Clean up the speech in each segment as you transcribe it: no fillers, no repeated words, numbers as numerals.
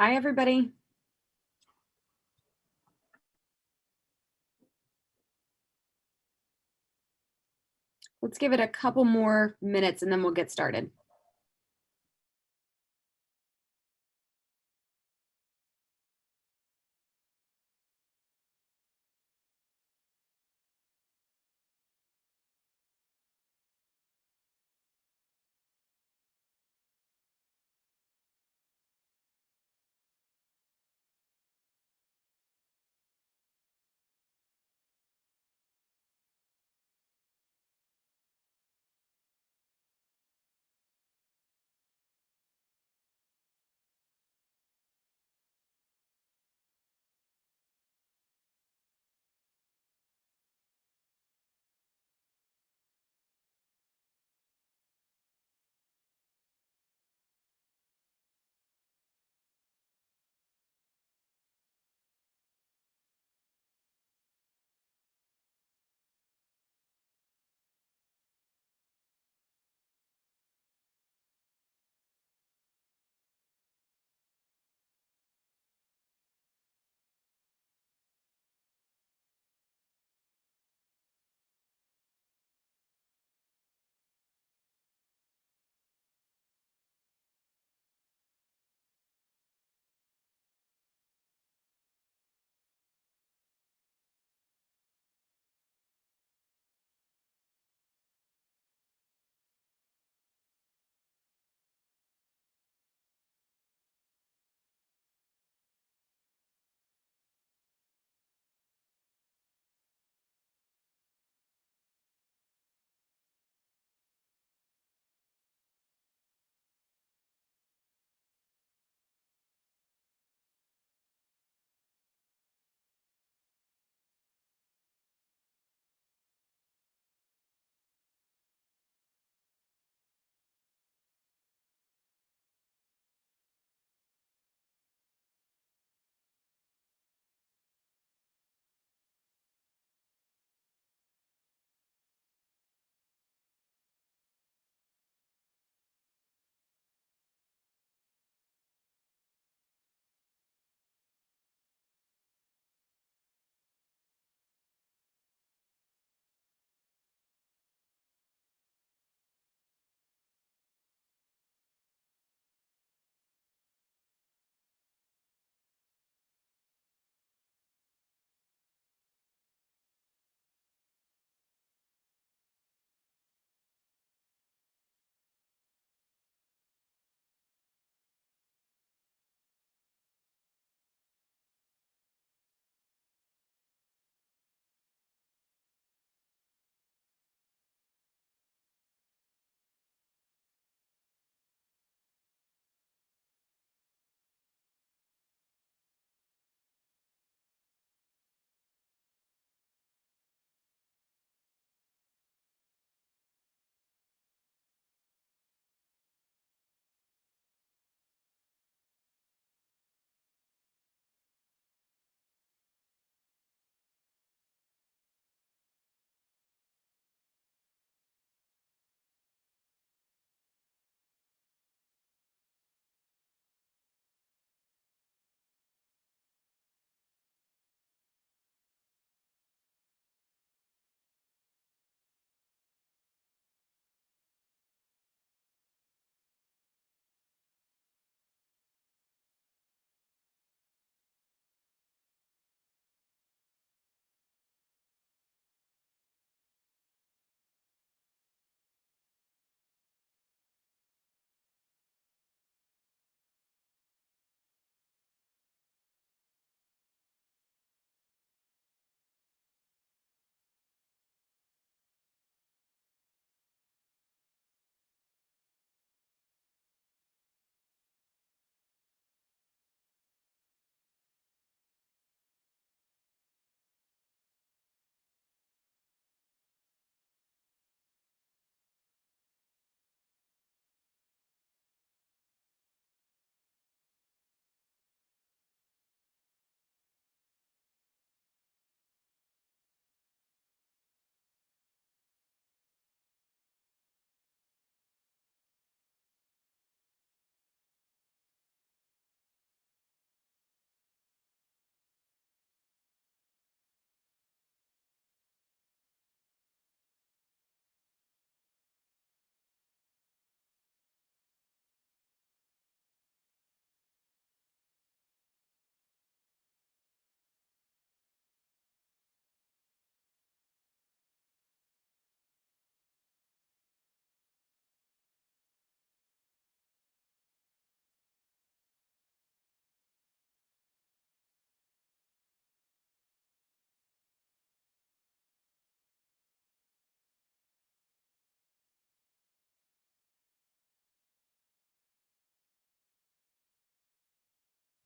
Hi, everybody. Let's give it a couple more minutes and then we'll get started.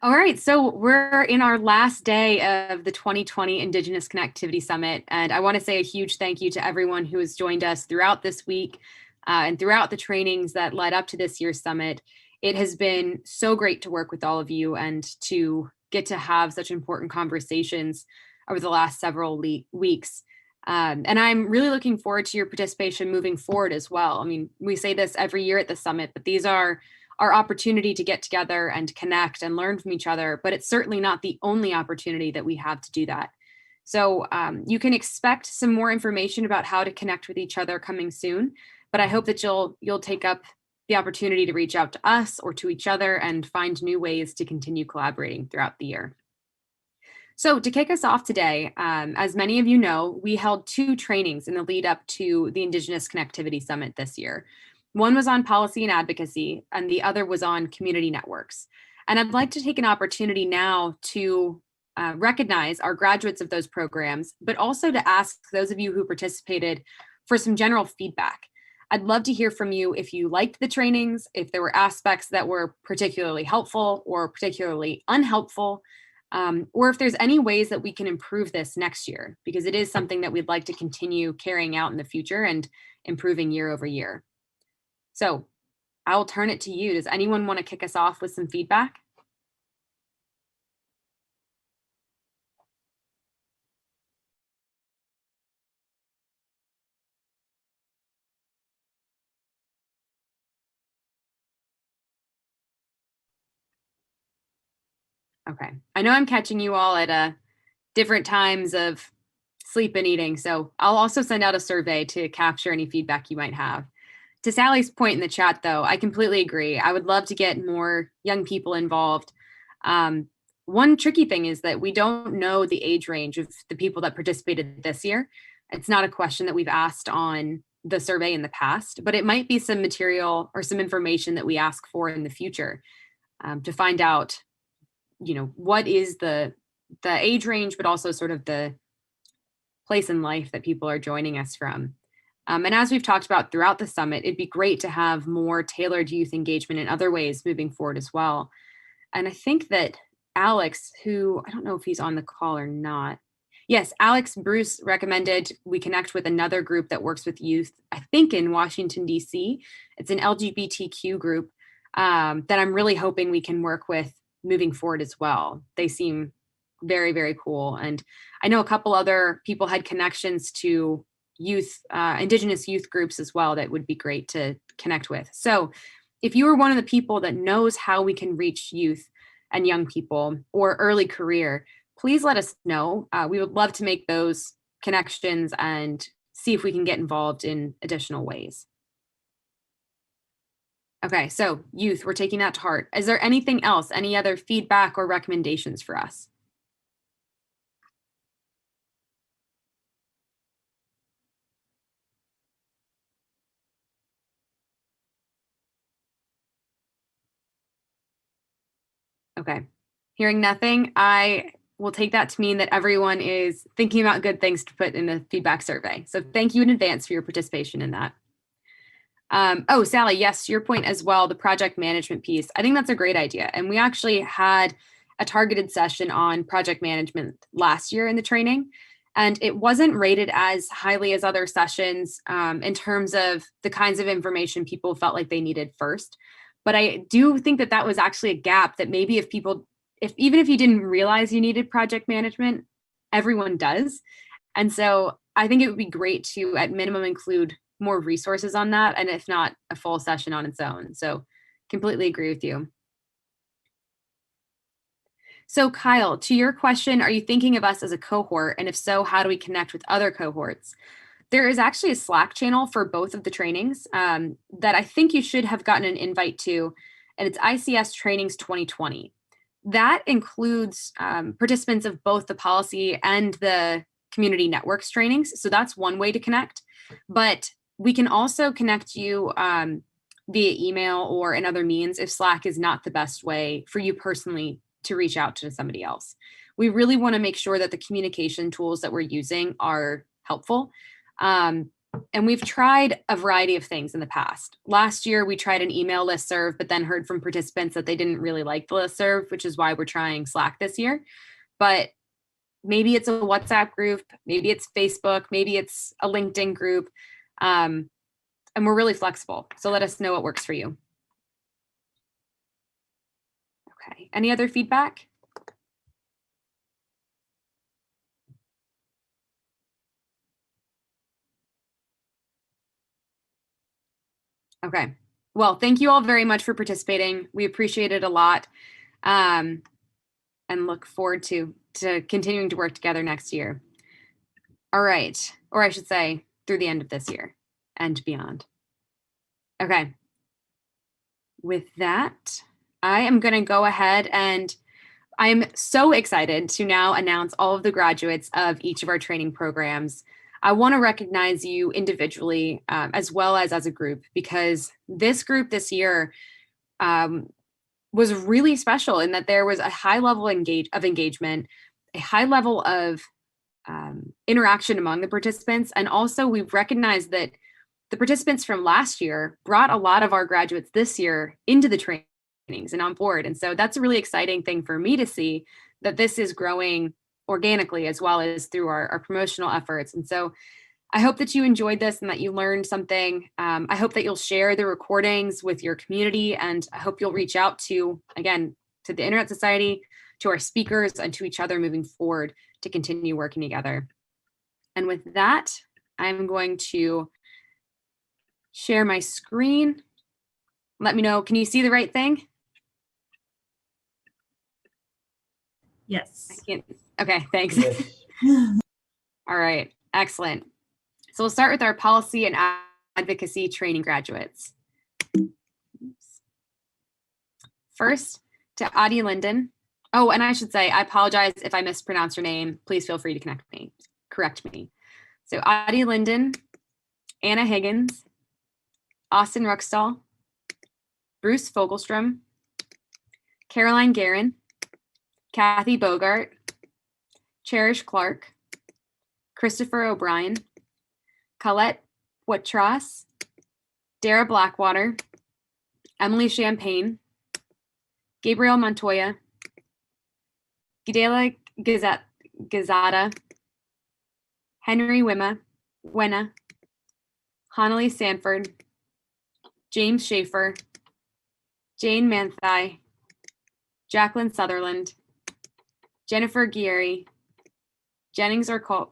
All right, so we're in our last day of the 2020 Indigenous Connectivity Summit, and I want to say a huge thank you to everyone who has joined us throughout this week and throughout the trainings that led up to this year's summit. It has been so great to work with all of you and to get to have such important conversations over the last several weeks. And I'm really looking forward to your participation moving forward as well. I mean, we say this every year at the summit, but these are our opportunity to get together and connect and learn from each other, but it's certainly not the only opportunity that we have to do that. So you can expect some more information about how to connect with each other coming soon, but I hope that you'll take up the opportunity to reach out to us or to each other and find new ways to continue collaborating throughout the year. So to kick us off today, as many of you know, we held 2 trainings in the lead up to the Indigenous Connectivity Summit this year. One was on policy and advocacy, and the other was on community networks. And I'd like to take an opportunity now to recognize our graduates of those programs, but also to ask those of you who participated for some general feedback. I'd love to hear from you if you liked the trainings, if there were aspects that were particularly helpful or particularly unhelpful, or if there's any ways that we can improve this next year, because it is something that we'd like to continue carrying out in the future and improving year over year. So I'll turn it to you. Does anyone want to kick us off with some feedback? Okay. I know I'm catching you all at different times of sleep and eating, so I'll also send out a survey to capture any feedback you might have. To Sally's point in the chat, though, I completely agree. I would love to get more young people involved. One tricky thing is that we don't know the age range of the people that participated this year. It's not a question that we've asked on the survey in the past, but it might be some material or some information that we ask for in the future to find out, what is the age range, but also sort of the place in life that people are joining us from. And as we've talked about throughout the summit, it'd be great to have more tailored youth engagement in other ways moving forward as well. And I think that Alex, who I don't know if he's on the call or not. Yes, Alex Bruce recommended we connect with another group that works with youth, I think in Washington, D.C. It's an LGBTQ group that I'm really hoping we can work with moving forward as well. They seem very, very cool. And I know a couple other people had connections to youth, Indigenous youth groups as well that would be great to connect with. So if you are one of the people that knows how we can reach youth and young people or early career, please let us know. We would love to make those connections and see if we can get involved in additional ways. Okay, so youth, we're taking that to heart. Is there anything else, any other feedback or recommendations for us? Okay. Hearing nothing, I will take that to mean that everyone is thinking about good things to put in the feedback survey. So thank you in advance for your participation in that. Oh, Sally, yes, your point as well, the project management piece. I think that's a great idea. And we actually had a targeted session on project management last year in the training. And it wasn't rated as highly as other sessions in terms of the kinds of information people felt like they needed first. But I do think that that was actually a gap that maybe if even if you didn't realize you needed project management, everyone does. And so I think it would be great to, at minimum, include more resources on that, and if not, a full session on its own. So completely agree with you. So Kyle, to your question, are you thinking of us as a cohort? And if so, how do we connect with other cohorts? There is actually a Slack channel for both of the trainings that I think you should have gotten an invite to, and it's ICS Trainings 2020. That includes participants of both the policy and the community networks trainings. So that's one way to connect. But we can also connect you via email or in other means if Slack is not the best way for you personally to reach out to somebody else. We really want to make sure that the communication tools that we're using are helpful. And we've tried a variety of things in the past. Last year, we tried an email listserv, but then heard from participants that they didn't really like the listserv, which is why we're trying Slack this year. But maybe it's a WhatsApp group, maybe it's Facebook, maybe it's a LinkedIn group. And we're really flexible. So let us know what works for you. Okay, any other feedback? Okay, well, thank you all very much for participating. We appreciate it a lot, and look forward to continuing to work together next year. All right, or I should say through the end of this year and beyond. Okay, with that, I am going to go ahead and I'm so excited to now announce all of the graduates of each of our training programs. I want to recognize you individually as well as a group, because this group this year was really special in that there was a high level of engagement, a high level of interaction among the participants. And also we've recognized that the participants from last year brought a lot of our graduates this year into the trainings and on board. And so that's a really exciting thing for me to see, that this is growing organically as well as through our promotional efforts. And so I hope that you enjoyed this and that you learned something. I hope that you'll share the recordings with your community, and I hope you'll reach out to the Internet Society, to our speakers, and to each other moving forward to continue working together. And with that, I'm going to share my screen. Let me know, can you see the right thing? Yes. I can't. Okay, thanks. Yes. All right, excellent. So we'll start with our policy and advocacy training graduates. First, to Adi Linden. Oh, and I should say, I apologize if I mispronounce your name. Please feel free to correct me. So Adi Linden, Anna Higgins, Austin Ruckstall, Bruce Fogelstrom, Caroline Guerin, Kathy Bogart, Cherish Clark, Christopher O'Brien, Colette Watras, Dara Blackwater, Emily Champagne, Gabriel Montoya, Gidela Gazada, Henry Wenna, Hanali Sanford, James Schaefer, Jane Manthai, Jacqueline Sutherland, Jennifer Gieri, Jennings Orcolt,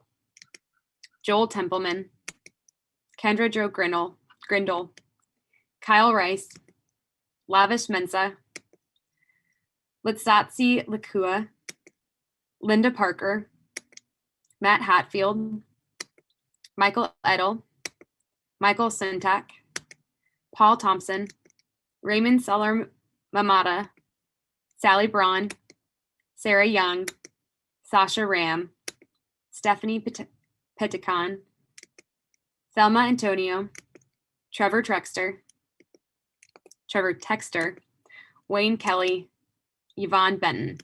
Joel Templeman, Kendra Jo Grindle, Kyle Rice, Lavish Mensa, Litsatsi Lakua, Linda Parker, Matt Hatfield, Michael Edel, Michael Sintak, Paul Thompson, Raymond Seller Mamata, Sally Braun, Sarah Young, Sasha Ram, Stephanie Peticon, Thelma Antonio, Trevor Texter, Wayne Kelly, Yvonne Benton.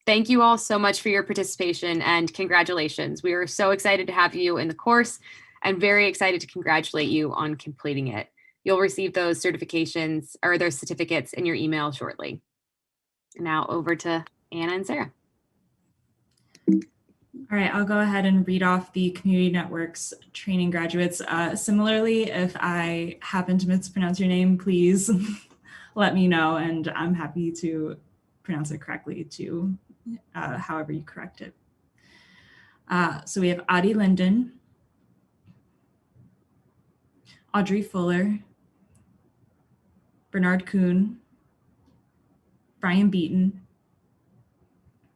Thank you all so much for your participation and congratulations. We are so excited to have you in the course and very excited to congratulate you on completing it. You'll receive those certifications or those certificates in your email shortly. Now over to Anna and Sarah. All right, I'll go ahead and read off the Community Network's training graduates. Similarly, if I happen to mispronounce your name, please let me know, and I'm happy to pronounce it correctly to however you correct it. So we have Adi Linden, Audrey Fuller, Bernard Kuhn, Brian Beaton,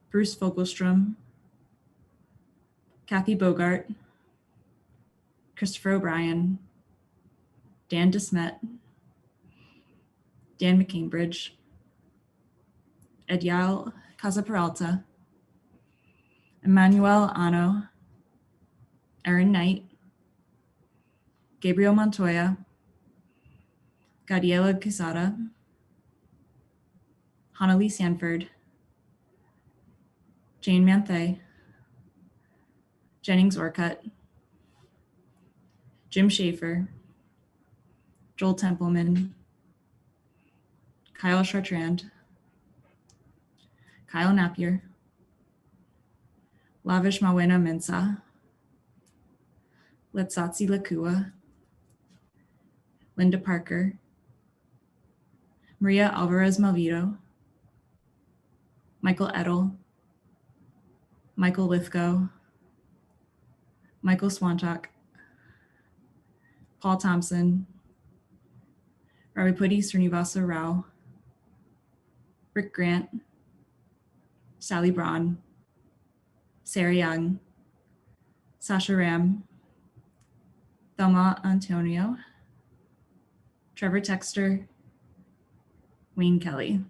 Bruce Fogelstrom, Kathy Bogart, Christopher O'Brien, Dan DeSmet, Dan McCambridge, Edyal Casaperalta, Emmanuel Ano, Erin Knight, Gabriel Montoya, Gadiela Quesada, Hanali Sanford, Jane Manthey, Jennings Orcutt, Jim Schaefer, Joel Templeman, Kyle Chartrand, Kyle Napier, Lavish Mawena Mensah, Letsatsi Lakua, Linda Parker, Maria Alvarez Malvito, Michael Edel, Michael Lithgow, Michael Swanchuk, Paul Thompson, Ravipudi Srinivasa Rao, Rick Grant, Sally Braun, Sarah Young, Sasha Ram, Thelma Antonio, Trevor Texter, Wayne Kelly.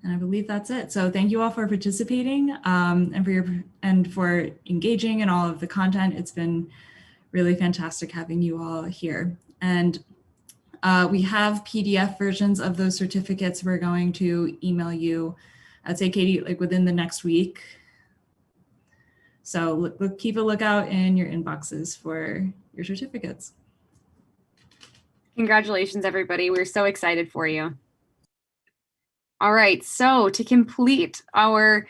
And I believe that's it. So thank you all for participating and for engaging in all of the content. It's been really fantastic having you all here. And we have PDF versions of those certificates. We're going to email you, I'd say, Katie, like within the next week. So keep a lookout in your inboxes for your certificates. Congratulations, everybody. We're so excited for you. All right, so to complete our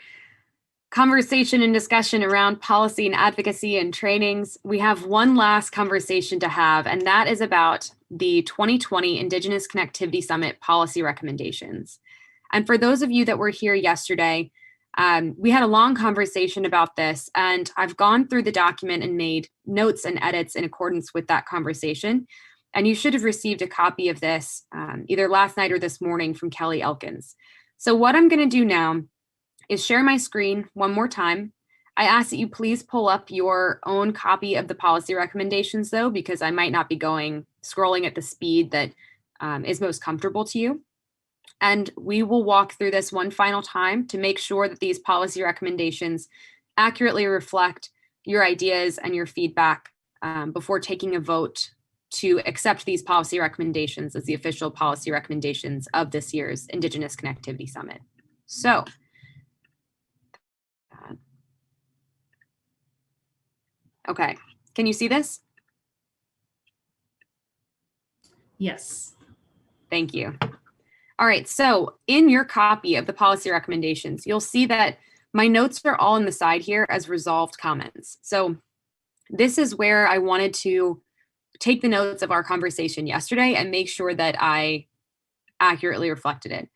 conversation and discussion around policy and advocacy and trainings, we have one last conversation to have, and that is about the 2020 Indigenous Connectivity Summit policy recommendations. And for those of you that were here yesterday, we had a long conversation about this, and I've gone through the document and made notes and edits in accordance with that conversation. And you should have received a copy of this either last night or this morning from Kelly Elkins. So what I'm going to do now is share my screen one more time. I ask that you please pull up your own copy of the policy recommendations, though, because I might not be scrolling at the speed that is most comfortable to you. And we will walk through this one final time to make sure that these policy recommendations accurately reflect your ideas and your feedback before taking a vote to accept these policy recommendations as the official policy recommendations of this year's Indigenous Connectivity Summit. So, okay, can you see this? Yes. Thank you. All right, so in your copy of the policy recommendations, you'll see that my notes are all on the side here as resolved comments. So this is where I wanted to take the notes of our conversation yesterday and make sure that I accurately reflected it.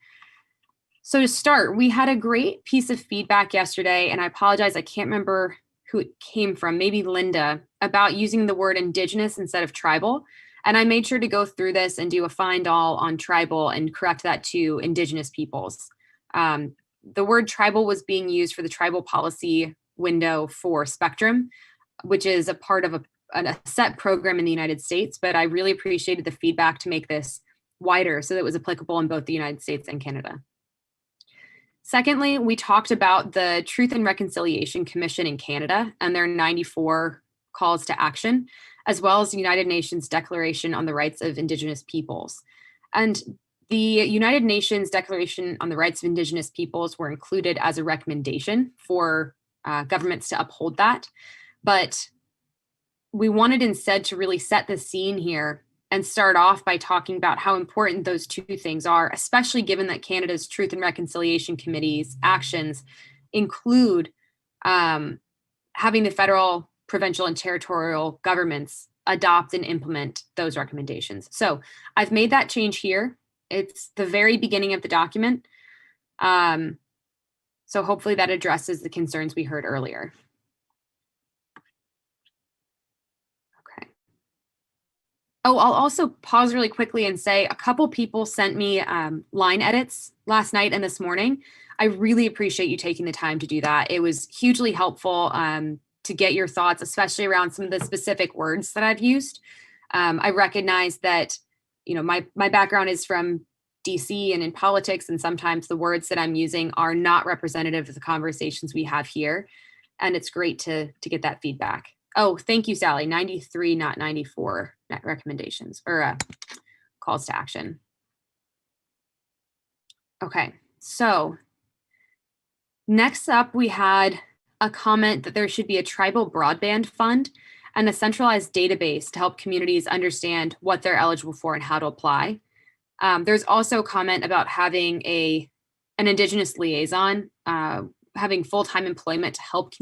So to start, we had a great piece of feedback yesterday, and I apologize, I can't remember who it came from, maybe Linda, about using the word Indigenous instead of tribal. And I made sure to go through this and do a find all on tribal and correct that to Indigenous peoples. The word tribal was being used for the tribal policy window for Spectrum, which is a part of a set program in the United States, but I really appreciated the feedback to make this wider so that it was applicable in both the United States and Canada. Secondly, we talked about the Truth and Reconciliation Commission in Canada and their 94 calls to action, as well as the United Nations Declaration on the Rights of Indigenous Peoples. And the United Nations Declaration on the Rights of Indigenous Peoples were included as a recommendation for governments to uphold that. But we wanted instead to really set the scene here and start off by talking about how important those two things are, especially given that Canada's Truth and Reconciliation Committee's actions include having the federal, provincial, and territorial governments adopt and implement those recommendations. So I've made that change here. It's the very beginning of the document. So hopefully that addresses the concerns we heard earlier. Oh, I'll also pause really quickly and say a couple people sent me line edits last night and this morning. I really appreciate you taking the time to do that. It was hugely helpful to get your thoughts, especially around some of the specific words that I've used. I recognize that, you know, my background is from DC and in politics, and sometimes the words that I'm using are not representative of the conversations we have here. And it's great to get that feedback. Oh, thank you, Sally. 93, not 94 recommendations or calls to action. Okay, so next up, we had a comment that there should be a tribal broadband fund. and a centralized database to help communities understand what they're eligible for and how to apply. There's also a comment about having an Indigenous liaison, having full-time employment to help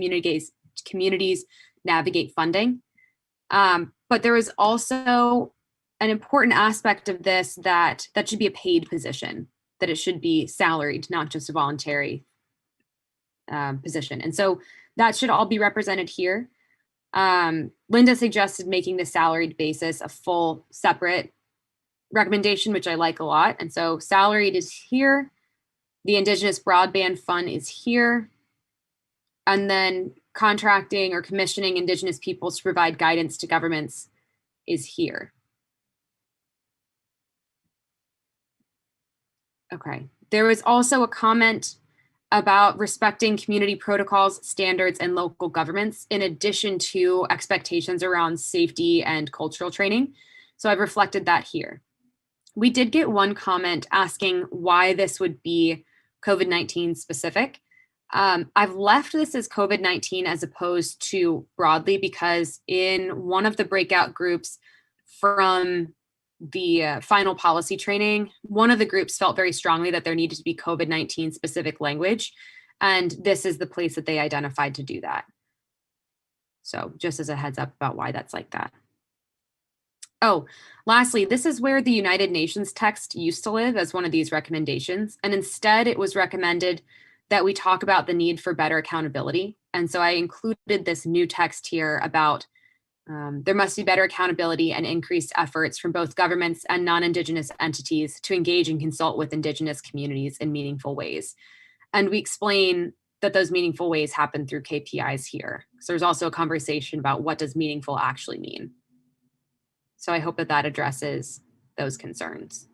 communities navigate funding. But there is also an important aspect of this that should be a paid position, that it should be salaried, not just a voluntary position. And so that should all be represented here. Linda suggested making the salaried basis a full separate recommendation, which I like a lot. And so salaried is here. The Indigenous Broadband Fund is here. And then contracting or commissioning Indigenous peoples to provide guidance to governments is here. Okay. There was also a comment about respecting community protocols, standards, and local governments, in addition to expectations around safety and cultural training. So I've reflected that here. We did get one comment asking why this would be COVID-19 specific. I've left this as COVID-19 as opposed to broadly, because in one of the breakout groups from the final policy training, one of the groups felt very strongly that there needed to be COVID-19 specific language, and this is the place that they identified to do that. So just as a heads up about why that's like that. Oh, lastly, this is where the United Nations text used to live as one of these recommendations, and instead it was recommended that we talk about the need for better accountability. And so I included this new text here about there must be better accountability and increased efforts from both governments and non-Indigenous entities to engage and consult with Indigenous communities in meaningful ways. And we explain that those meaningful ways happen through KPIs here. So there's also a conversation about what does meaningful actually mean. So I hope that that addresses those concerns.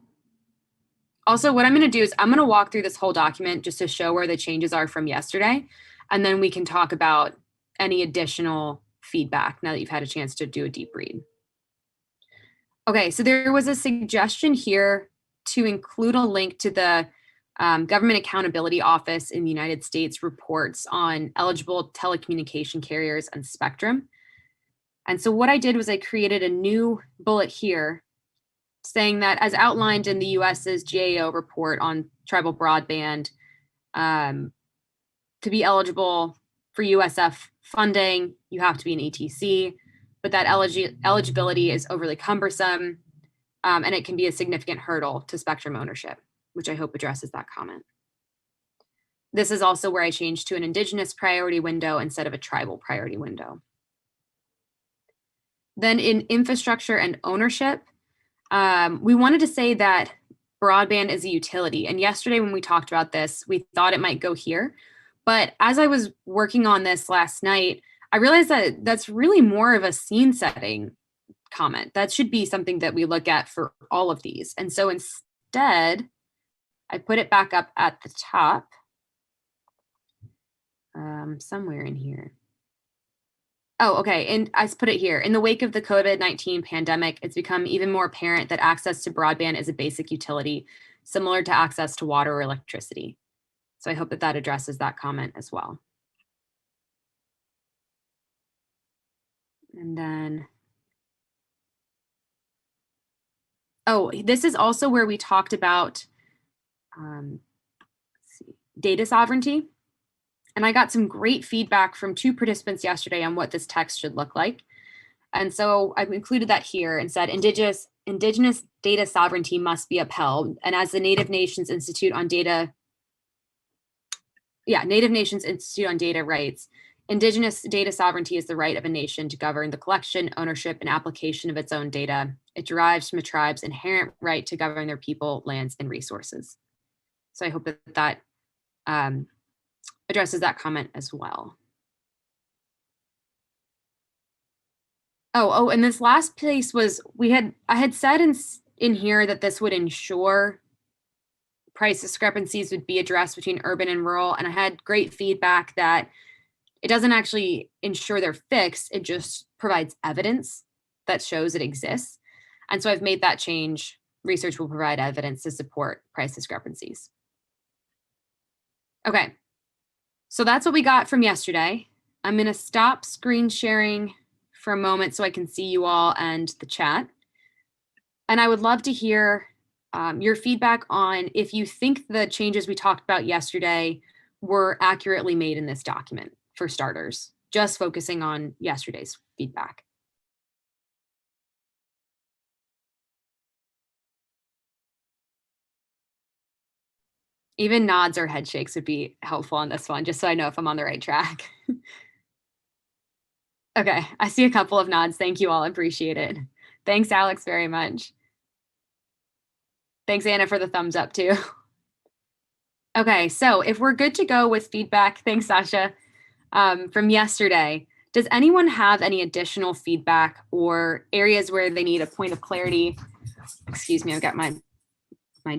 Also, what I'm going to do is I'm going to walk through this whole document just to show where the changes are from yesterday, and then we can talk about any additional feedback now that you've had a chance to do a deep read. Okay, so there was a suggestion here to include a link to the Government Accountability Office in the United States reports on eligible telecommunication carriers and spectrum. And so what I did was I created a new bullet here saying that as outlined in the US's GAO report on tribal broadband, to be eligible for USF funding, you have to be an ETC, but that eligibility is overly cumbersome, and it can be a significant hurdle to spectrum ownership, which I hope addresses that comment. This is also where I changed to an Indigenous priority window instead of a tribal priority window. Then in infrastructure and ownership, we wanted to say that broadband is a utility. And yesterday when we talked about this, we thought it might go here. But as I was working on this last night, I realized that that's really more of a scene setting comment. That should be something that we look at for all of these. And so instead, I put it back up at the top, somewhere in here. Oh, okay. And I put it here. In the wake of the COVID-19 pandemic, it's become even more apparent that access to broadband is a basic utility, similar to access to water or electricity. So I hope that that addresses that comment as well. And then, oh, this is also where we talked about data sovereignty. And I got some great feedback from 2 participants yesterday on what this text should look like. And so I've included that here and said Indigenous data sovereignty must be upheld. And as the Native Nations Institute on Data, Native Nations Institute on Data writes, Indigenous data sovereignty is the right of a nation to govern the collection, ownership, and application of its own data. It derives from a tribe's inherent right to govern their people, lands, and resources. So I hope that that addresses that comment as well. Oh, and this last piece was I had said in here that this would ensure price discrepancies would be addressed between urban and rural, and I had great feedback that it doesn't actually ensure they're fixed, it just provides evidence that shows it exists. And so I've made that change. Research will provide evidence to support price discrepancies. Okay. So that's what we got from yesterday. I'm going to stop screen sharing for a moment so I can see you all and the chat. And I would love to hear your feedback on if you think the changes we talked about yesterday were accurately made in this document, for starters, just focusing on yesterday's feedback. Even nods or head shakes would be helpful on this one, just so I know if I'm on the right track. Okay, I see a couple of nods. Thank you all, appreciate it. Thanks, Alex, very much. Thanks, Anna, for the thumbs up too. Okay, so if we're good to go with feedback, thanks, Sasha, from yesterday, does anyone have any additional feedback or areas where they need a point of clarity? Excuse me, I've got my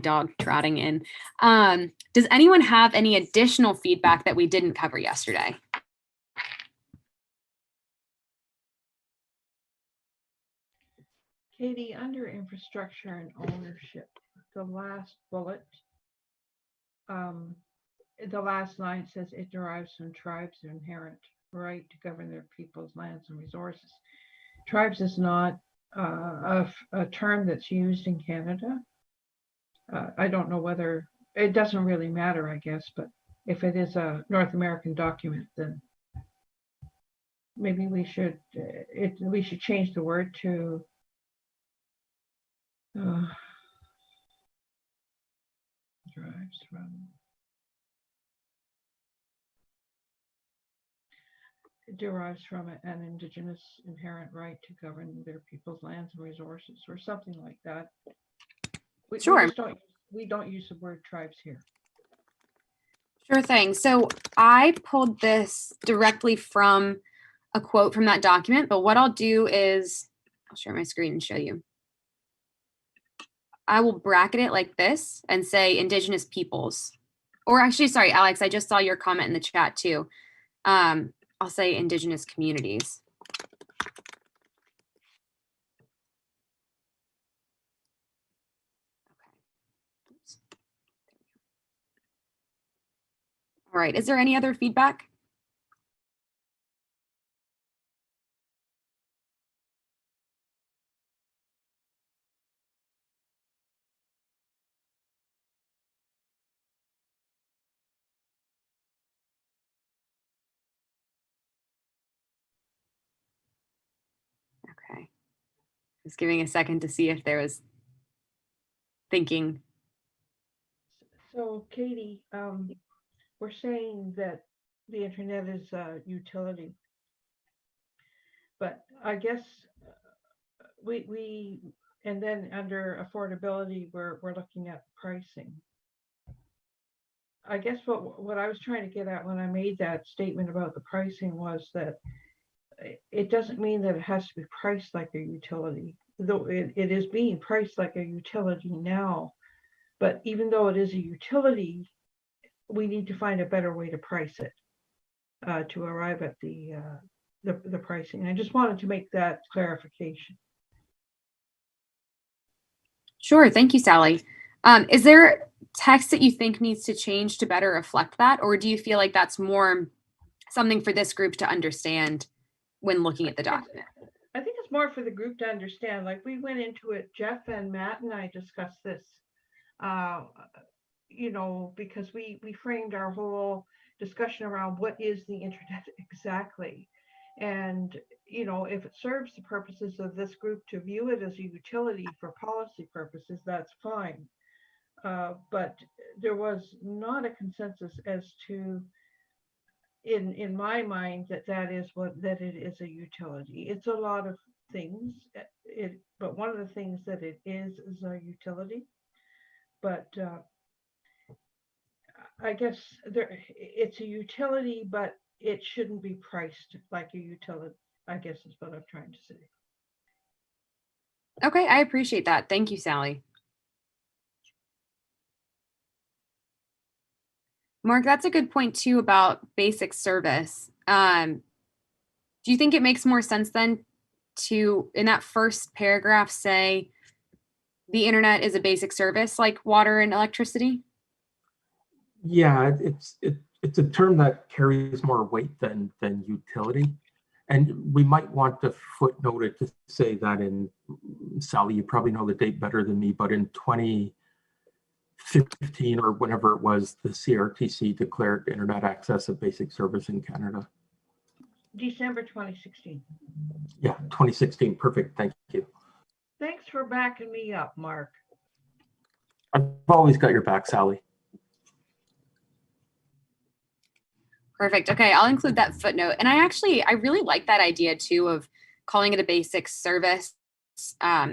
dog trotting in. Does anyone have any additional feedback that we didn't cover yesterday? Katie, under infrastructure and ownership, the last bullet, the last line says it derives from tribes' inherent right to govern their people's lands and resources. Tribes is not a term that's used in Canada. I don't know whether, it doesn't really matter, I guess, but if it is a North American document, then maybe we should change the word to derives from. It derives from an Indigenous inherent right to govern their people's lands and resources, or something like that. Sure. We don't use the word tribes here. Sure thing. So I pulled this directly from a quote from that document, but what I'll do is I'll share my screen and show you. I will bracket it like this and say Indigenous peoples. Or actually, sorry, Alex, I just saw your comment in the chat too. I'll say Indigenous communities. Okay. Oops. All right, is there any other feedback? Okay. Just giving a second to see if there was thinking. So Katie, we're saying that the internet is a utility, but I guess we and then under affordability, we're looking at pricing. I guess what I was trying to get at when I made that statement about the pricing was that it doesn't mean that it has to be priced like a utility, though it is being priced like a utility now. But even though it is a utility, we need to find a better way to price it to arrive at the pricing. I just wanted to make that clarification. Sure, thank you, Sally. Is there text that you think needs to change to better reflect that? Or do you feel like that's more something for this group to understand when looking at the document? I think it's more for the group to understand. Like we went into it, Jeff and Matt and I discussed this, you know, because we framed our whole discussion around what is the internet exactly. And, you know, if it serves the purposes of this group to view it as a utility for policy purposes, that's fine. But there was not a consensus as to, in my mind, that it is a utility. It's a lot of things, but one of the things that it is a utility. But I guess it's a utility, but it shouldn't be priced like a utility, I guess is what I'm trying to say. Okay, I appreciate that. Thank you, Sally. Mark, that's a good point too about basic service. Do you think it makes more sense then to, in that first paragraph, say the internet is a basic service like water and electricity? Yeah, it's a term that carries more weight than utility. And we might want to footnote it to say that in, Sally, you probably know the date better than me, but in 2015 or whenever it was, the CRTC declared internet access a basic service in Canada. December 2016. Yeah, 2016, perfect, thank you. Thanks for backing me up, Mark. I've always got your back, Sally. Perfect. Okay, I'll include that footnote. And I really like that idea too of calling it a basic service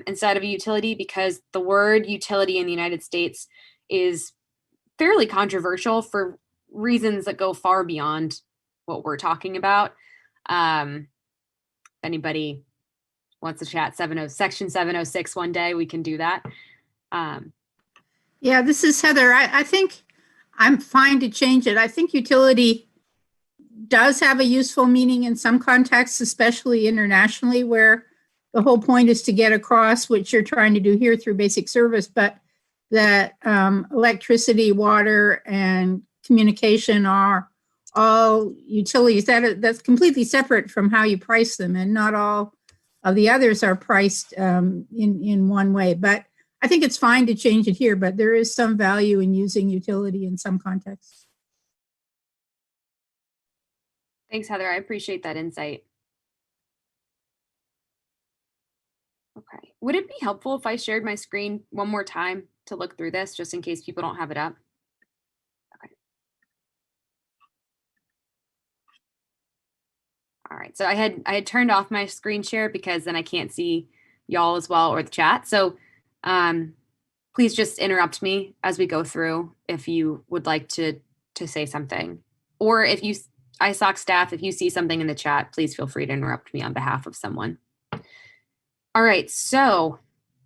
instead of a utility, because the word utility in the United States is fairly controversial for reasons that go far beyond what we're talking about. If anybody wants to chat section 706 one day, we can do that. Yeah, this is Heather. I think I'm fine to change it. I think utility does have a useful meaning in some contexts, especially internationally, where the whole point is to get across what you're trying to do here through basic service, but that electricity, water, and communication are all utilities. That's completely separate from how you price them, and not all of the others are priced in one way. But I think it's fine to change it here, but there is some value in using utility in some contexts. Thanks, Heather. I appreciate that insight. Okay. Would it be helpful if I shared my screen one more time to look through this, just in case people don't have it up? Okay. All right. So I had turned off my screen share because then I can't see y'all as well, or the chat. So please just interrupt me as we go through if you would like to say something, or if you ISOC staff, if you see something in the chat, please feel free to interrupt me on behalf of someone. All right, so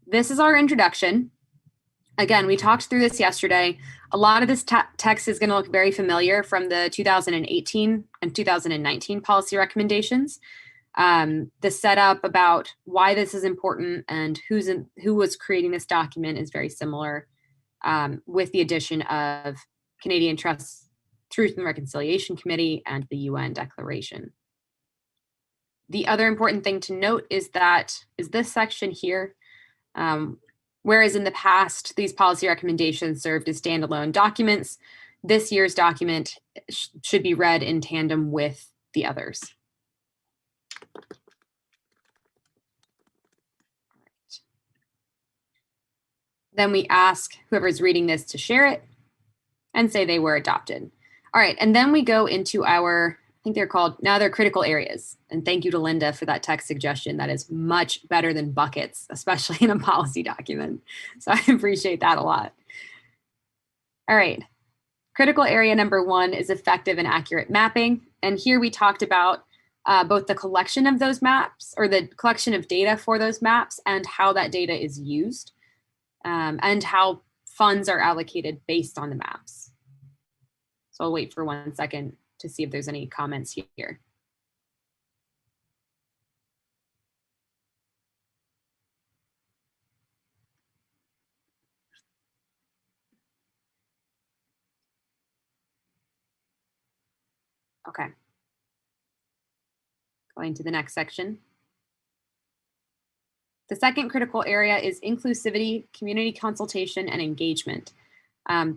this is our introduction. Again, we talked through this yesterday. A lot of this text is going to look very familiar from the 2018 and 2019 policy recommendations. The setup about why this is important and who was creating this document is very similar, with the addition of Canadian Trust's Truth and Reconciliation Committee and the UN Declaration. The other important thing to note is this section here. Whereas in the past, these policy recommendations served as standalone documents, this year's document should be read in tandem with the others. Then we ask whoever's reading this to share it and say they were adopted. All right, and then we go into our, I think they're critical areas. And thank you to Linda for that text suggestion. That is much better than buckets, especially in a policy document. So I appreciate that a lot. All right, critical area number 1 is effective and accurate mapping. And here we talked about both the collection of those maps, or the collection of data for those maps, and how that data is used, and how funds are allocated based on the maps. So I'll wait for 1 second to see if there's any comments here. Okay. Going to the next section. The second critical area is inclusivity, community consultation, and engagement.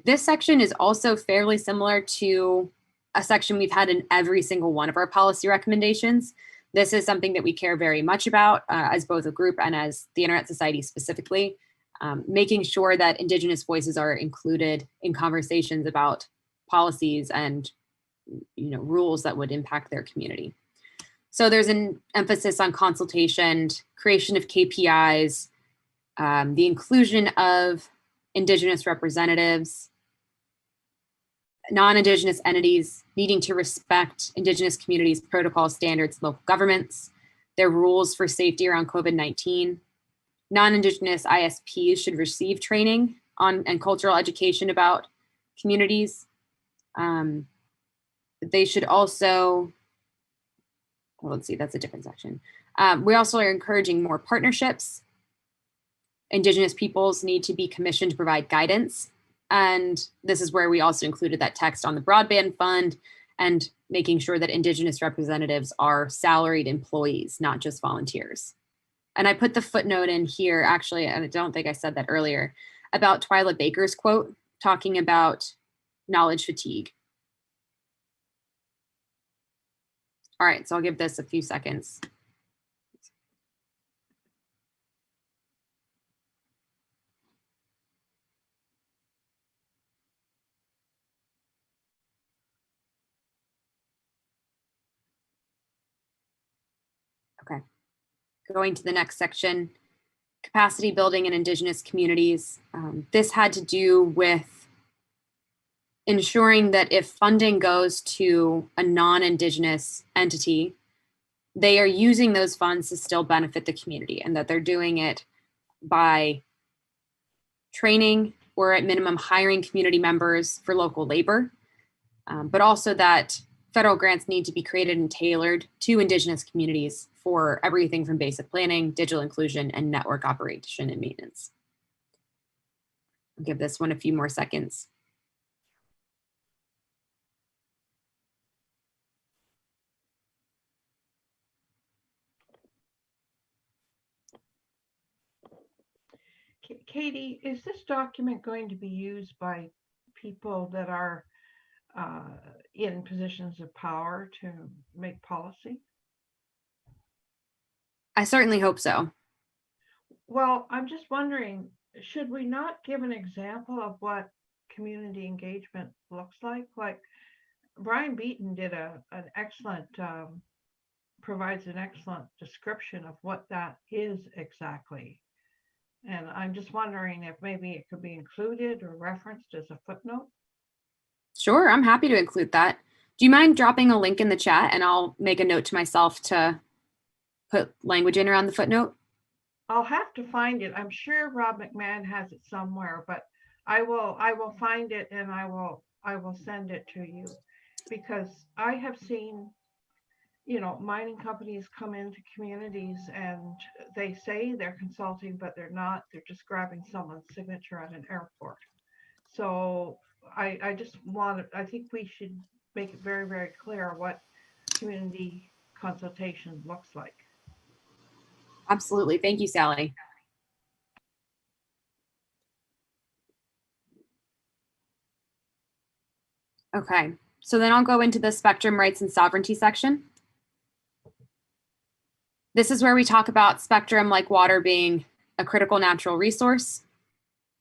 This section is also fairly similar to a section we've had in every single one of our policy recommendations. This is something that we care very much about as both a group and as the Internet Society specifically, making sure that Indigenous voices are included in conversations about policies and rules that would impact their community. So there's an emphasis on consultation, creation of KPIs, the inclusion of Indigenous representatives, non-Indigenous entities needing to respect Indigenous communities' protocol standards, local governments, their rules for safety around COVID-19. Non-Indigenous ISPs should receive training on and cultural education about communities. They should also, well, let's see, that's a different section. We also are encouraging more partnerships. Indigenous peoples need to be commissioned to provide guidance. And this is where we also included that text on the broadband fund and making sure that Indigenous representatives are salaried employees, not just volunteers. And I put the footnote in here, actually, and I don't think I said that earlier, about Twyla Baker's quote, talking about knowledge fatigue. All right, so I'll give this a few seconds. Okay, going to the next section, capacity building in Indigenous communities. This had to do with ensuring that if funding goes to a non-Indigenous entity, they are using those funds to still benefit the community, and that they're doing it by training or at minimum hiring community members for local labor, but also that federal grants need to be created and tailored to Indigenous communities for everything from basic planning, digital inclusion, and network operation and maintenance. I'll give this one a few more seconds. Katie, is this document going to be used by people that are in positions of power to make policy? I certainly hope so. Well, I'm just wondering, should we not give an example of what community engagement looks like? Like Brian Beaton did an excellent, provides an excellent description of what that is exactly. And I'm just wondering if maybe it could be included or referenced as a footnote. Sure, I'm happy to include that. Do you mind dropping a link in the chat and I'll make a note to myself to put language in around the footnote? I'll have to find it. I'm sure Rob McMahon has it somewhere, but I will find it and I will send it to you, because I have seen, you know, mining companies come into communities and they say they're consulting, but they're not. They're just grabbing someone's signature at an airport. So I just I think we should make it very, very clear what community consultation looks like. Absolutely. Thank you, Sally. Okay, so then I'll go into the spectrum rights and sovereignty section. This is where we talk about spectrum like water being a critical natural resource,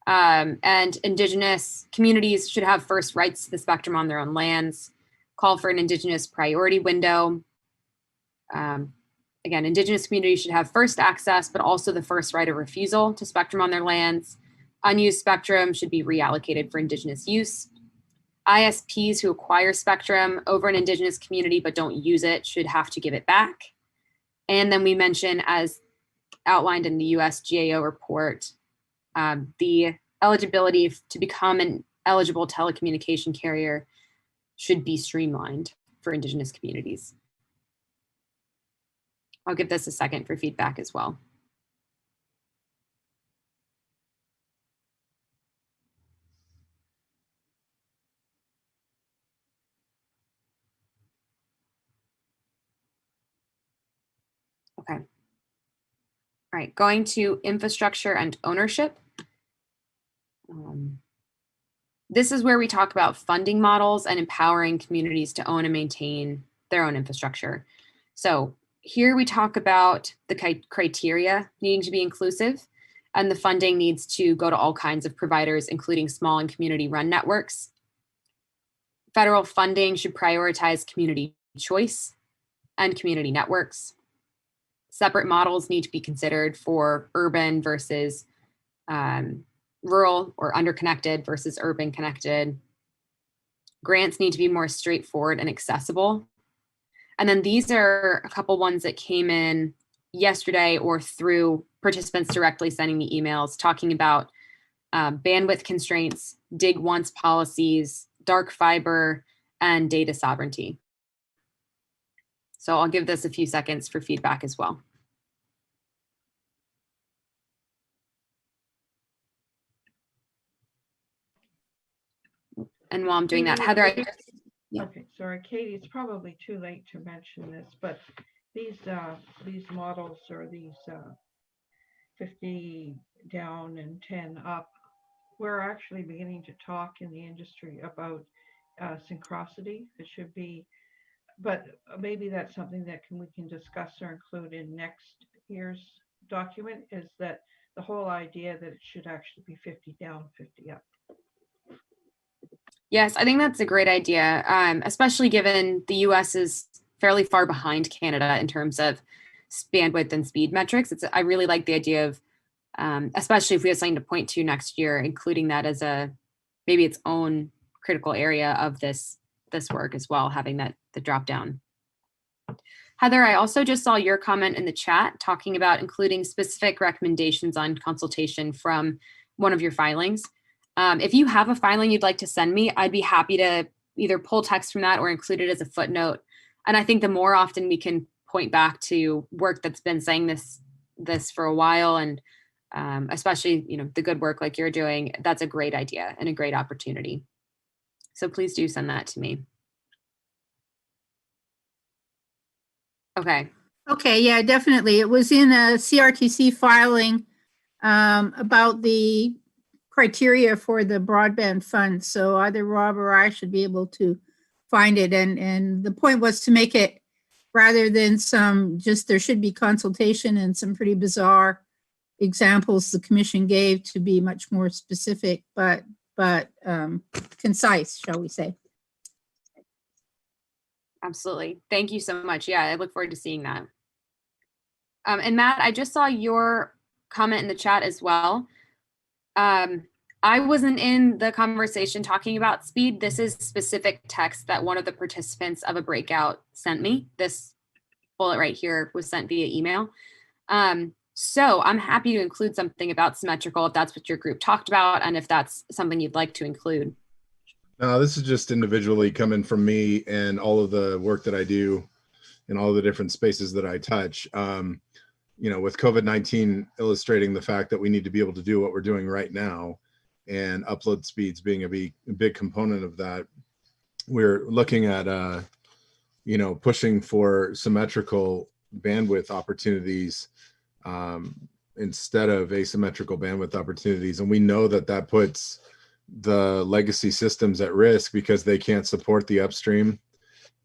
and Indigenous communities should have first rights to the spectrum on their own lands, call for an Indigenous priority window. Again, Indigenous communities should have first access, but also the first right of refusal to spectrum on their lands. Unused spectrum should be reallocated for Indigenous use. ISPs who acquire spectrum over an Indigenous community but don't use it should have to give it back. And then we mention, as outlined in the US GAO report, the eligibility to become an eligible telecommunication carrier should be streamlined for Indigenous communities. I'll give this a second for feedback as well. Okay. All right, going to infrastructure and ownership. This is where we talk about funding models and empowering communities to own and maintain their own infrastructure. So here we talk about the criteria needing to be inclusive, and the funding needs to go to all kinds of providers, including small and community-run networks. Federal funding should prioritize community choice and community networks. Separate models need to be considered for urban versus rural or underconnected versus urban connected. Grants need to be more straightforward and accessible. And then these are a couple ones that came in yesterday or through participants directly sending me emails talking about bandwidth constraints, dig once policies, dark fiber, and data sovereignty. So I'll give this a few seconds for feedback as well. And while I'm doing that, Heather, Yeah. Okay, sorry, Katie, it's probably too late to mention this, but these models or these 50 down and 10 up, we're actually beginning to talk in the industry about synchronicity. It should be, but maybe that's something that we can discuss or include in next year's document, is that the whole idea that it should actually be 50 down, 50 up. Yes, I think that's a great idea, especially given the US is fairly far behind Canada in terms of bandwidth and speed metrics. I really like the idea of, especially if we have something to point to next year, including that as maybe its own critical area of this work as well, having the drop down. Heather, I also just saw your comment in the chat talking about including specific recommendations on consultation from one of your filings. If you have a filing you'd like to send me, I'd be happy to either pull text from that or include it as a footnote. And I think the more often we can point back to work that's been saying this for a while, and especially, the good work like you're doing, that's a great idea and a great opportunity. So please do send that to me. Okay. Okay, yeah, definitely. It was in a CRTC filing about the criteria for the broadband fund. So either Rob or I should be able to find it. And the point was to make it, rather than there should be consultation and some pretty bizarre examples the commission gave, to be much more specific, but concise, shall we say. Absolutely. Thank you so much. Yeah, I look forward to seeing that. And Matt, I just saw your comment in the chat as well. I wasn't in the conversation talking about speed. This is specific text that one of the participants of a breakout sent me. This bullet right here was sent via email. So I'm happy to include something about symmetrical if that's what your group talked about, and if that's something you'd like to include. No, this is just individually coming from me and all of the work that I do in all the different spaces that I touch. With COVID-19 illustrating the fact that we need to be able to do what we're doing right now, and upload speeds being a big component of that, we're looking at, pushing for symmetrical bandwidth opportunities instead of asymmetrical bandwidth opportunities. And we know that puts the legacy systems at risk because they can't support the upstream.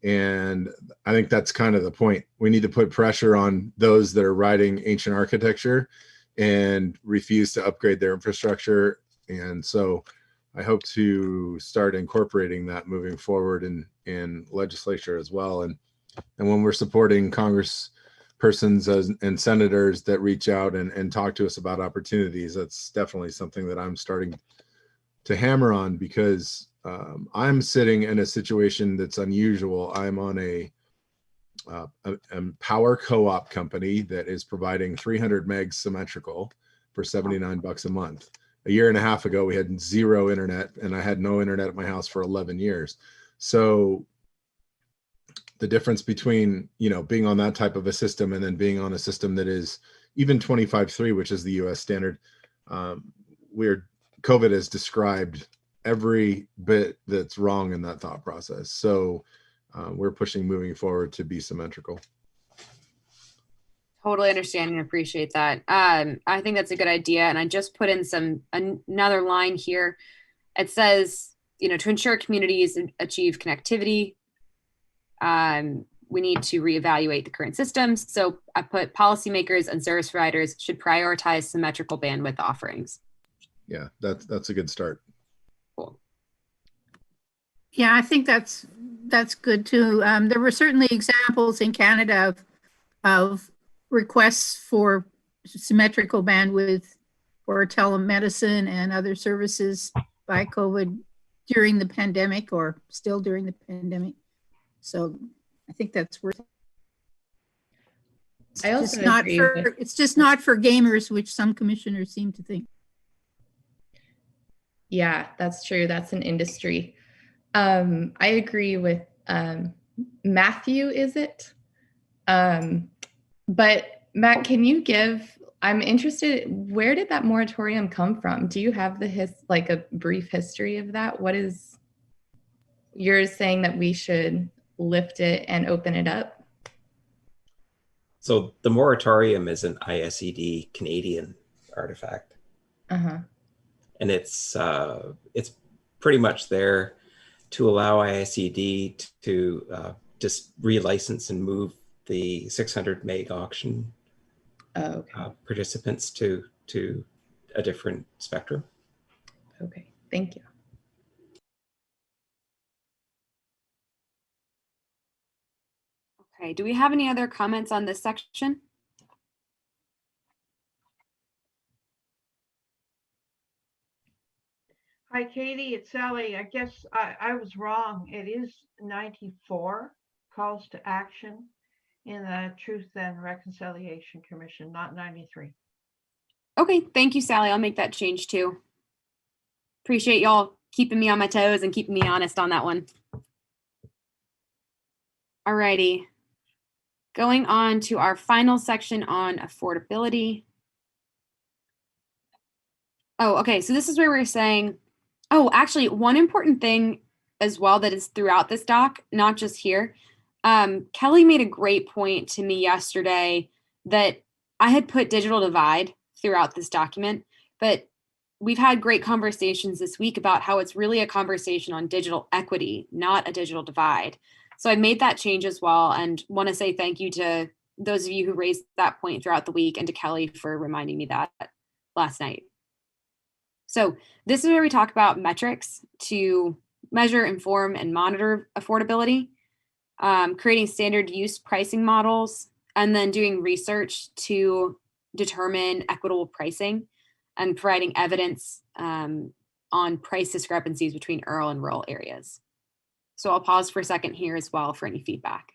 And I think that's kind of the point. We need to put pressure on those that are writing ancient architecture and refuse to upgrade their infrastructure. And so I hope to start incorporating that moving forward in legislature as well. And when we're supporting Congresspersons and senators that reach out and talk to us about opportunities, that's definitely something that I'm starting to hammer on, because I'm sitting in a situation that's unusual. I'm on a power co-op company that is providing 300 megs symmetrical for $79 a month. A year and a half ago, we had zero internet, and I had no internet at my house for 11 years. So the difference between, being on that type of a system and then being on a system that is even 25.3, which is the US standard, COVID has described every bit that's wrong in that thought process. So we're pushing moving forward to be symmetrical. Totally understand and appreciate that. I think that's a good idea. And I just put in another line here. It says, to ensure communities achieve connectivity, we need to reevaluate the current systems. So I put policymakers and service providers should prioritize symmetrical bandwidth offerings. Yeah, that's a good start. Cool. Yeah, I think that's good too. There were certainly examples in Canada of requests for symmetrical bandwidth for telemedicine and other services by COVID during the pandemic, or still during the pandemic. So I think that's worth it. It's just not for gamers, which some commissioners seem to think. Yeah, that's true. That's an industry. I agree with Matthew, is it? But Matt, can you I'm interested, where did that moratorium come from? Do you have a brief history of that? What is? you're saying that we should lift it and open it up? So the moratorium is an ISED Canadian artifact, Uh-huh. and it's pretty much there to allow ISED to just relicense and move the 600 meg auction Oh, okay. participants to a different spectrum. Okay, thank you. Okay, do we have any other comments on this section? Hi, Katie, it's Sally. I guess I was wrong. It is 94 calls to action in the Truth and Reconciliation Commission, not 93. Okay, thank you, Sally. I'll make that change too. Appreciate y'all keeping me on my toes and keeping me honest on that one. Alrighty. Going on to our final section on affordability. Oh, okay. So this is where we're saying, oh, actually, one important thing as well that is throughout this doc, not just here. Kelly made a great point to me yesterday that I had put digital divide throughout this document, but we've had great conversations this week about how it's really a conversation on digital equity, not a digital divide. So I made that change as well, and want to say thank you to those of you who raised that point throughout the week, and to Kelly for reminding me that last night. So this is where we talk about metrics to measure, inform, and monitor affordability, creating standard use pricing models, and then doing research to determine equitable pricing and providing evidence on price discrepancies between urban and rural areas. So I'll pause for a second here as well for any feedback.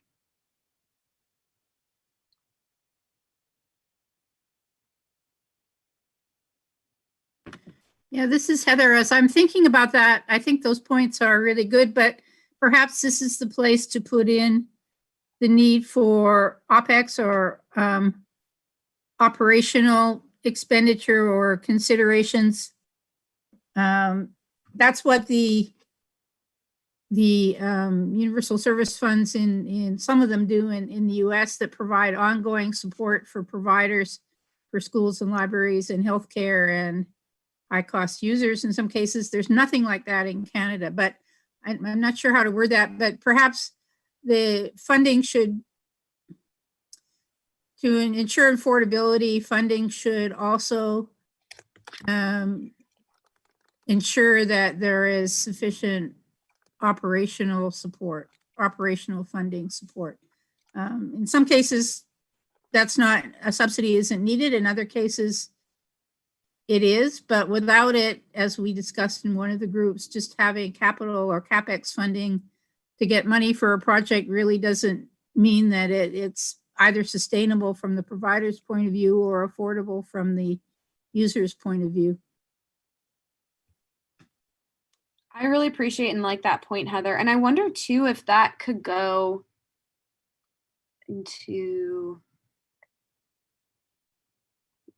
Yeah, this is Heather. As I'm thinking about that, I think those points are really good, but perhaps this is the place to put in the need for OpEx or operational expenditure or considerations. That's what the universal service funds in some of them do in the US, that provide ongoing support for providers for schools and libraries and healthcare and high cost users. In some cases, there's nothing like that in Canada, but I'm not sure how to word that, but perhaps the funding should, to ensure affordability, funding should also ensure that there is sufficient operational support, operational funding support. In some cases, that's not, a subsidy isn't needed. In other cases, it is, but without it, as we discussed in one of the groups, just having capital or CapEx funding to get money for a project really doesn't mean that it's either sustainable from the provider's point of view or affordable from the user's point of view. I really appreciate and like that point, Heather. And I wonder too if that could go into,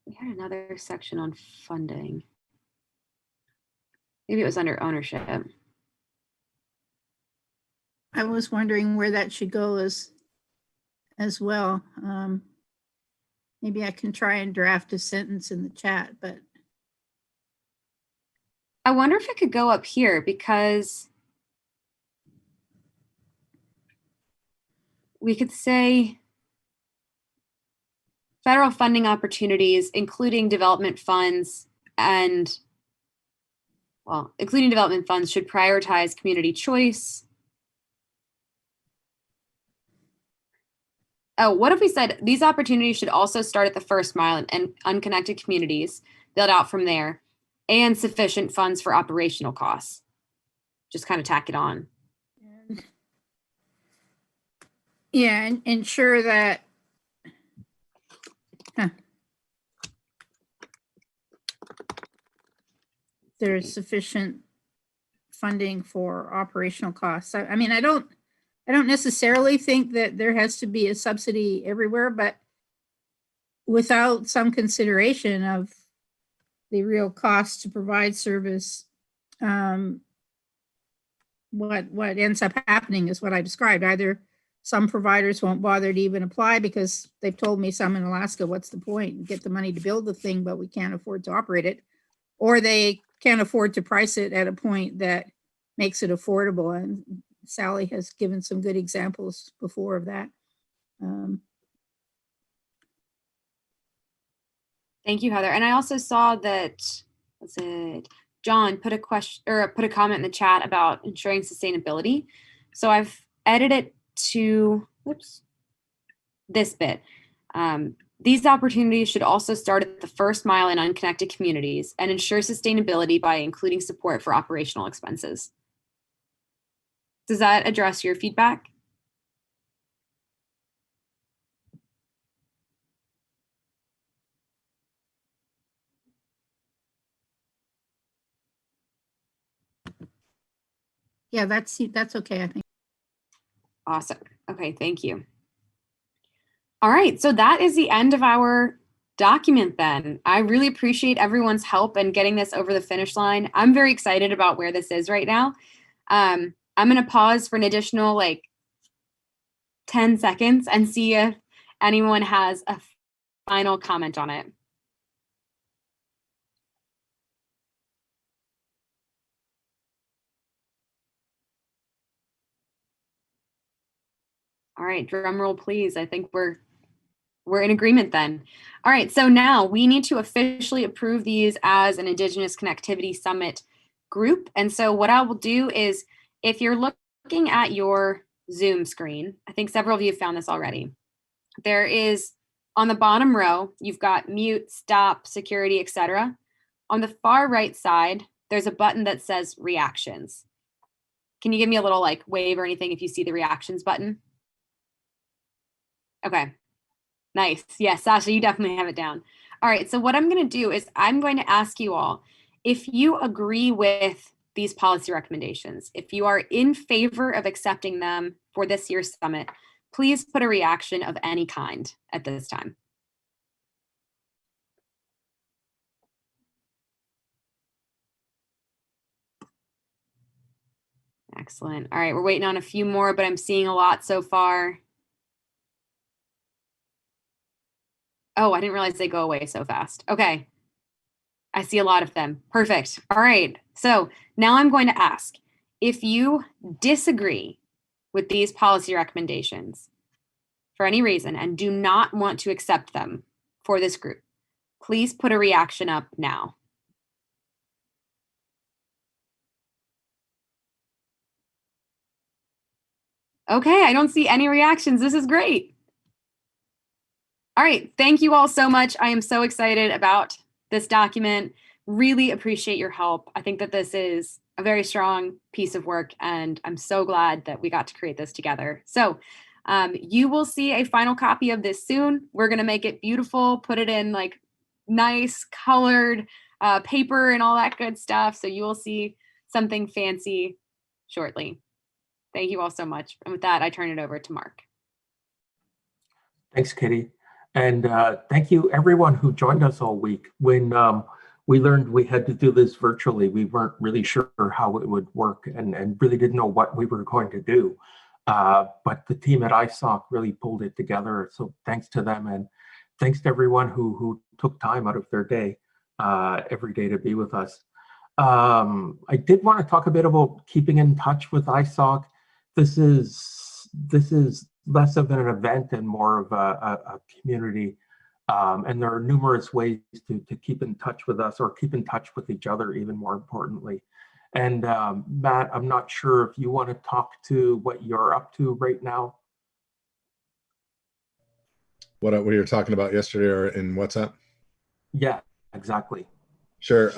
we had another section on funding. Maybe it was under ownership. I was wondering where that should go as well. Maybe I can try and draft a sentence in the chat, but I wonder if it could go up here, because we could say federal funding opportunities, including development funds, and, well, including development funds, should prioritize community choice. Oh, what if we said these opportunities should also start at the first mile and unconnected communities, build out from there, and sufficient funds for operational costs? Just kind of tack it on. yeah, and ensure that there's sufficient funding for operational costs. I mean, I don't necessarily think that there has to be a subsidy everywhere, but without some consideration of the real cost to provide service, what ends up happening is what I described. Either some providers won't bother to even apply because they've told me some in Alaska, what's the point? Get the money to build the thing, but we can't afford to operate it. Or they can't afford to price it at a point that makes it affordable. And Sally has given some good examples before of that. Thank you, Heather. And I also saw that, what's it? John put a question or put a comment in the chat about ensuring sustainability. So I've edited it to, whoops, this bit. These opportunities should also start at the first mile in unconnected communities and ensure sustainability by including support for operational expenses. Does that address your feedback? Yeah, that's okay, I think. Awesome. Okay, thank you. All right, so that is the end of our document then. I really appreciate everyone's help in getting this over the finish line. I'm very excited about where this is right now. I'm gonna pause for an additional like 10 seconds and see if anyone has a final comment on it. All right, drum roll, please. I think we're in agreement then. All right, so now we need to officially approve these as an Indigenous Connectivity Summit group. And so what I will do is, if you're looking at your Zoom screen, I think several of you have found this already. There is, on the bottom row, you've got mute, stop, security, etc. On the far right side, there's a button that says reactions. Can you give me a little like wave or anything if you see the reactions button? Okay, nice. Yes, Sasha, you definitely have it down. All right, so what I'm going to do is I'm going to ask you all if you agree with these policy recommendations, if you are in favor of accepting them for this year's summit, please put a reaction of any kind at this time. Excellent. All right, we're waiting on a few more, but I'm seeing a lot so far. Oh, I didn't realize they go away so fast. Okay. I see a lot of them. Perfect. All right. So now I'm going to ask, if you disagree with these policy recommendations for any reason and do not want to accept them for this group, please put a reaction up now. Okay, I don't see any reactions. This is great. All right, thank you all so much. I am so excited about this document. Really appreciate your help. I think that this is a very strong piece of work, and I'm so glad that we got to create this together. So you will see a final copy of this soon. We're gonna make it beautiful, put it in like nice colored paper and all that good stuff. So you will see something fancy shortly. Thank you all so much. And with that, I turn it over to Mark. Thanks, Kitty. And thank you everyone who joined us all week. When we learned we had to do this virtually, we weren't really sure how it would work and really didn't know what we were going to do. But the team at ISOC really pulled it together. So thanks to them, and thanks to everyone who took time out of their day every day to be with us. I did want to talk a bit about keeping in touch with ISOC. This is less of an event and more of a community. And there are numerous ways to keep in touch with us or keep in touch with each other, even more importantly. And Matt, I'm not sure if you want to talk to what you're up to right now. What we were talking about yesterday or in WhatsApp? Yeah, exactly. Sure.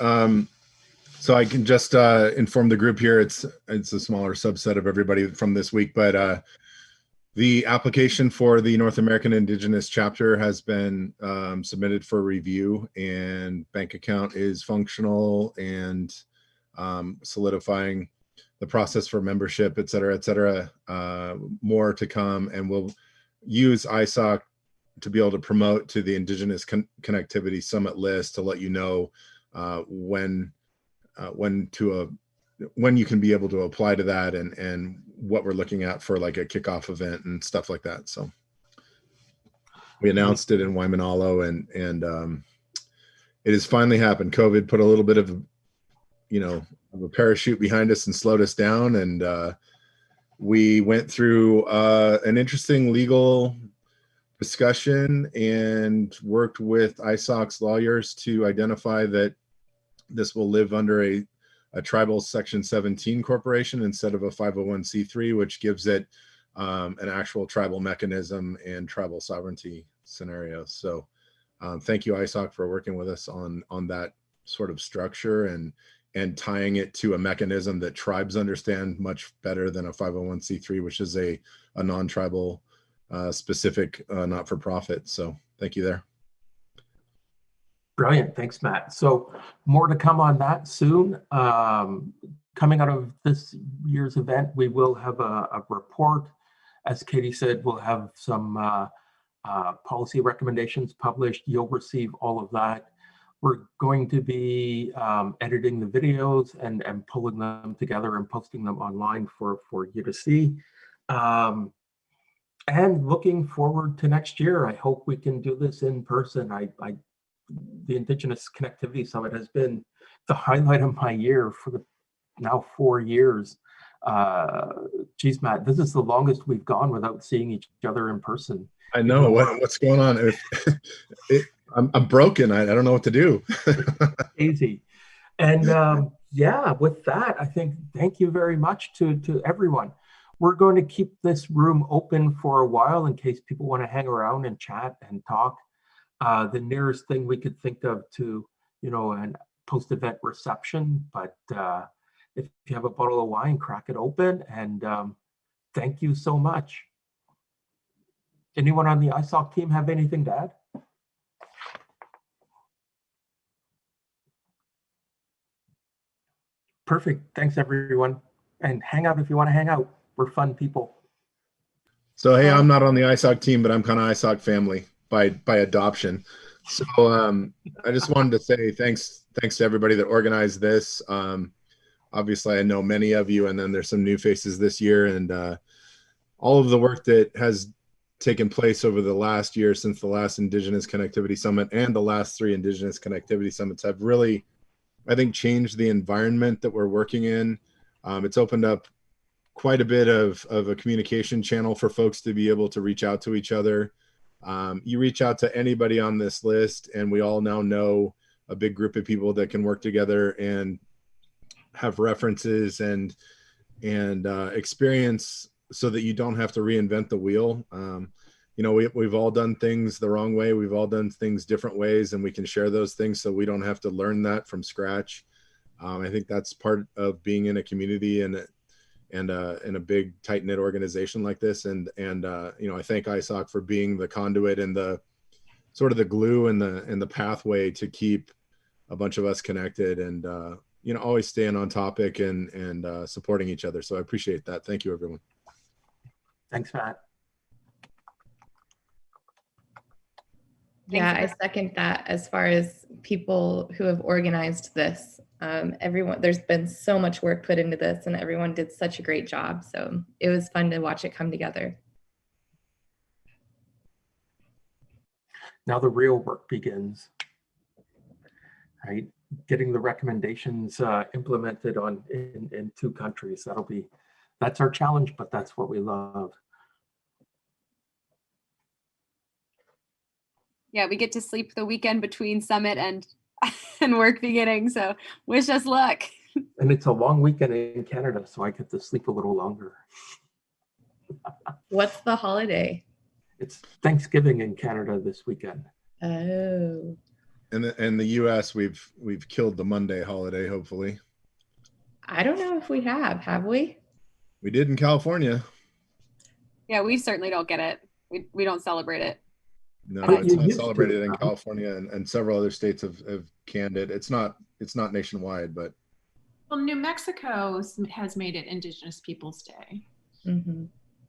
So I can just inform the group here. It's a smaller subset of everybody from this week, but the application for the North American Indigenous chapter has been submitted for review, and bank account is functional and solidifying the process for membership, et cetera, et cetera. More to come, and we'll use ISOC to be able to promote to the Indigenous Connectivity Summit list to let you know when to when you can be able to apply to that, and what we're looking at for like a kickoff event and stuff like that. So we announced it in Waimanalo, and it has finally happened. COVID put a little bit of, of a parachute behind us and slowed us down. And we went through an interesting legal discussion and worked with ISOC's lawyers to identify that this will live under a tribal Section 17 corporation instead of a 501c3, which gives it an actual tribal mechanism and tribal sovereignty scenario. So thank you, ISOC, for working with us on that sort of structure and tying it to a mechanism that tribes understand much better than a 501c3, which is a non-tribal specific not-for-profit. So thank you there. Brilliant. Thanks, Matt. So more to come on that soon. Coming out of this year's event, we will have a report. As Katie said, we'll have some policy recommendations published. You'll receive all of that. We're going to be editing the videos and pulling them together and posting them online for you to see. And looking forward to next year. I hope we can do this in person. The Indigenous Connectivity Summit has been the highlight of my year for the now 4 years. Geez, Matt, this is the longest we've gone without seeing each other in person. I know what's going on. I'm broken. I don't know what to do. Easy. And yeah, with that, I think thank you very much to everyone. We're going to keep this room open for a while in case people want to hang around and chat and talk. The nearest thing we could think of to, an post-event reception, but if you have a bottle of wine, crack it open, and thank you so much. Anyone on the ISOC team have anything to add? Perfect. Thanks, everyone. And hang out if you want to hang out. We're fun people. So, hey, I'm not on the ISOC team, but I'm kind of ISOC family by adoption. So I just wanted to say thanks to everybody that organized this. Obviously, I know many of you, and then there's some new faces this year, and all of the work that has taken place over the last year since the last Indigenous Connectivity Summit and the last 3 Indigenous Connectivity Summits have really, I think, changed the environment that we're working in. It's opened up quite a bit of a communication channel for folks to be able to reach out to each other. You reach out to anybody on this list, and we all now know a big group of people that can work together and have references and experience so that you don't have to reinvent the wheel. We've all done things the wrong way. We've all done things different ways, and we can share those things so we don't have to learn that from scratch. I think that's part of being in a community and in a big tight-knit organization like this. And I thank ISOC for being the conduit and the sort of the glue and the pathway to keep a bunch of us connected and always staying on topic and supporting each other. So I appreciate that. Thank you, everyone. Thanks, Matt. Yeah, I second that. As far as people who have organized this, everyone, there's been so much work put into this, and everyone did such a great job. So it was fun to watch it come together. Now the real work begins, right? Getting the recommendations implemented in 2 countries. That's our challenge, but that's what we love. Yeah, we get to sleep the weekend between summit and work beginning. So wish us luck. And it's a long weekend in Canada, so I get to sleep a little longer. What's the holiday? It's Thanksgiving in Canada this weekend. Oh. In the US, we've killed the Monday holiday, hopefully. I don't know if we have we? We did in California. Yeah, we certainly don't get it. We don't celebrate it. No, it's not celebrated in California, and several other states have canned it. It's not nationwide, but. Well, New Mexico has made it Indigenous Peoples Day. Mm-hmm.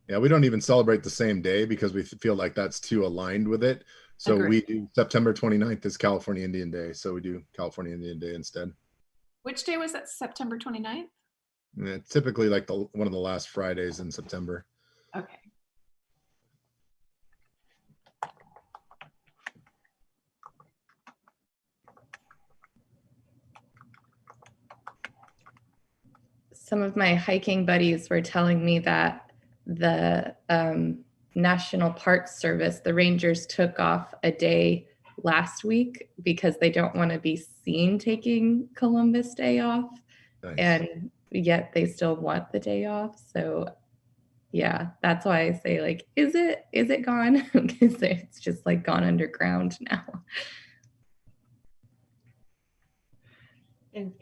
Yeah, we don't even celebrate the same day because we feel like that's too aligned with it. So Agreed. We do September 29th is California Indian Day. So we do California Indian Day instead. Which day was that? September 29th? And it's typically like one of the last Fridays in September. Okay. Some of my hiking buddies were telling me that the National Park Service, the rangers took off a day last week because they don't want to be seen taking Columbus Day off. Nice. And yet they still want the day off. So yeah, that's why I say, like, is it gone? Because it's just like gone underground now. And